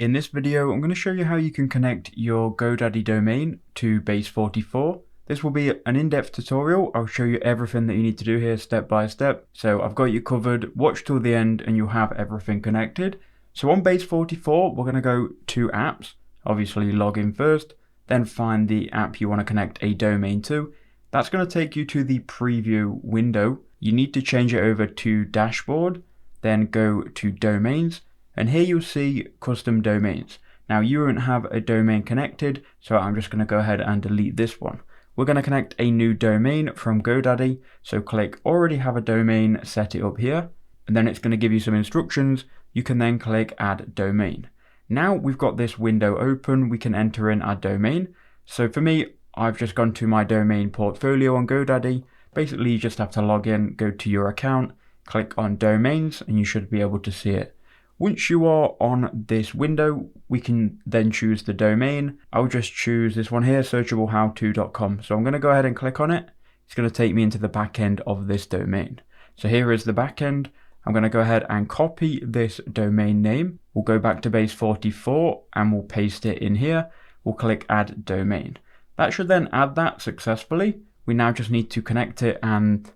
In this video, I'm going to show you how you can connect your GoDaddy domain to Base44. This will be an in-depth tutorial. I'll show you everything that you need to do here step by step. So I've got you covered. Watch till the end and you'll have everything connected. So on Base44, we're going to go to apps. Obviously log in first, then find the app you want to connect a domain to. That's going to take you to the preview window. You need to change it over to dashboard, then go to domains. And here you'll see custom domains. Now you won't have a domain connected, so I'm just going to go ahead and delete this one. We're going to connect a new domain from GoDaddy, so click already have a domain, set it up here, and then it's going to give you some instructions. You can then click add domain. Now we've got this window open, we can enter in our domain. So for me, I've just gone to my domain portfolio on GoDaddy. Basically you just have to log in, go to your account, click on domains, and you should be able to see it. Once you are on this window, we can then choose the domain. I'll just choose this one here, searchablehowto.com. So I'm going to go ahead and click on it. It's going to take me into the back end of this domain. So here is the back end. I'm going to go ahead and copy this domain name. We'll go back to Base44 and we'll paste it in here. We'll click add domain. That should then add that successfully. We now just need to connect it and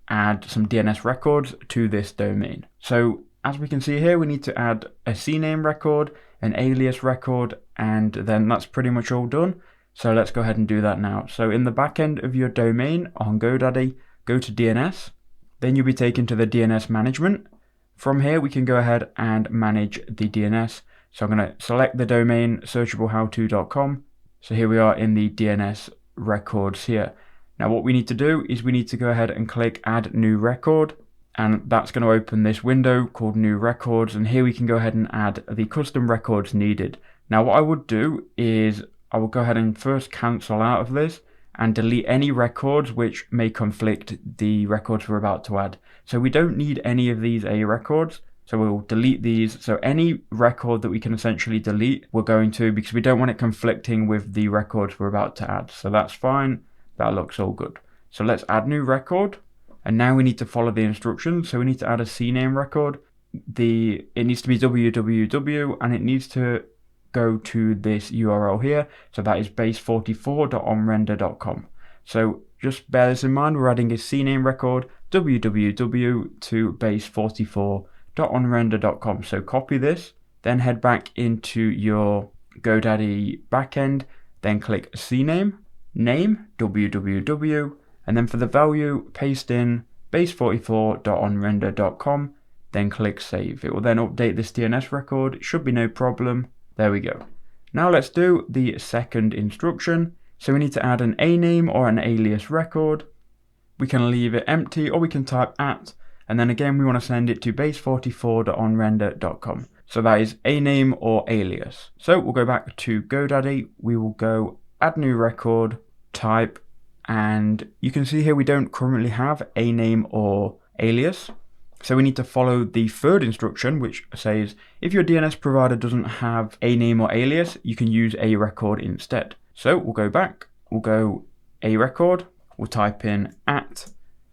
add some DNS records to this domain. So as we can see here, we need to add a CNAME record, an alias record, and then that's pretty much all done. So let's go ahead and do that now. So in the back end of your domain on GoDaddy, go to DNS. Then you'll be taken to the DNS management. From here, we can go ahead and manage the DNS. So I'm going to select the domain searchablehowto.com. So here we are in the DNS records here. Now what we need to do is we need to go ahead and click add new record. And that's going to open this window called new records, and here we can go ahead and add the custom records needed. Now what I would do is I will go ahead and first cancel out of this and delete any records which may conflict the records we're about to add. So we don't need any of these A records, so we'll delete these. So any record that we can essentially delete, we're going to, because we don't want it conflicting with the records we're about to add. So that's fine, that looks all good. So let's add new record. And now we need to follow the instructions. So we need to add a CNAME record. It needs to be www and it needs to go to this URL here. So that is base44.onrender.com. So just bear this in mind, we're adding a CNAME record, www to base44.onrender.com. So copy this, then head back into your GoDaddy backend, then click CNAME, name, www, and then for the value, paste in base44.onrender.com, then click save. It will then update this DNS record. It should be no problem. There we go. Now let's do the second instruction. So we need to add an A name or an alias record. We can leave it empty or we can type at, and then again we want to send it to base44.onrender.com. So that is a name or alias. So we'll go back to GoDaddy. We will go add new record, type, and you can see here we don't currently have a name or alias. So we need to follow the third instruction, which says if your DNS provider doesn't have a name or alias, you can use a record instead. So we'll go back, we'll go a record, we'll type in at,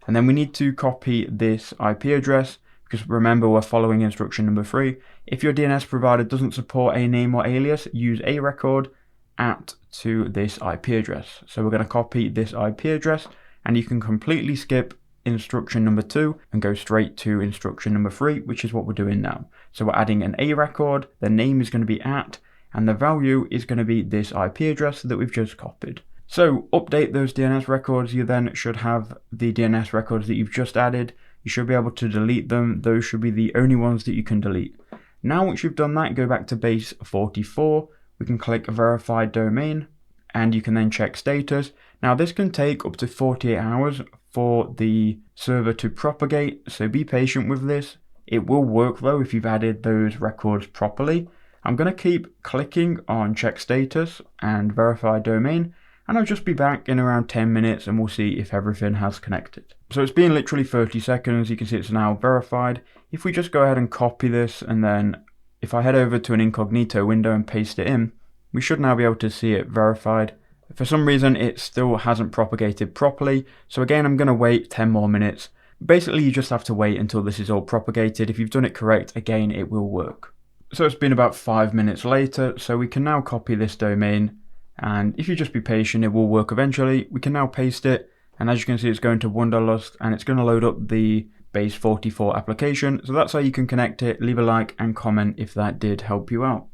and then we need to copy this IP address because remember we're following instruction number 3. If your DNS provider doesn't support a name or alias, use a record at to this IP address. So we're going to copy this IP address, and you can completely skip instruction number 2 and go straight to instruction number 3, which is what we're doing now. So we're adding an A record, the name is going to be at, and the value is going to be this IP address that we've just copied. So update those DNS records. You then should have the DNS records that you've just added. You should be able to delete them. Those should be the only ones that you can delete. Now once you've done that, go back to Base44. We can click verify domain and you can then check status. Now this can take up to 48 hours for the server to propagate, so be patient with this. It will work though if you've added those records properly. I'm going to keep clicking on check status and verify domain, and I'll just be back in around 10 minutes and we'll see if everything has connected. So it's been literally 30 seconds, you can see it's now verified. If we just go ahead and copy this, and then if I head over to an incognito window and paste it in, we should now be able to see it verified. For some reason it still hasn't propagated properly, so again I'm going to wait 10 more minutes. Basically you just have to wait until this is all propagated. If you've done it correct, again it will work. So it's been about 5 minutes later, so we can now copy this domain, and if you just be patient, it will work eventually. We can now paste it, and as you can see, it's going to Wunderlust, and it's going to load up the Base44 application. So that's how you can connect it. Leave a like and comment if that did help you out.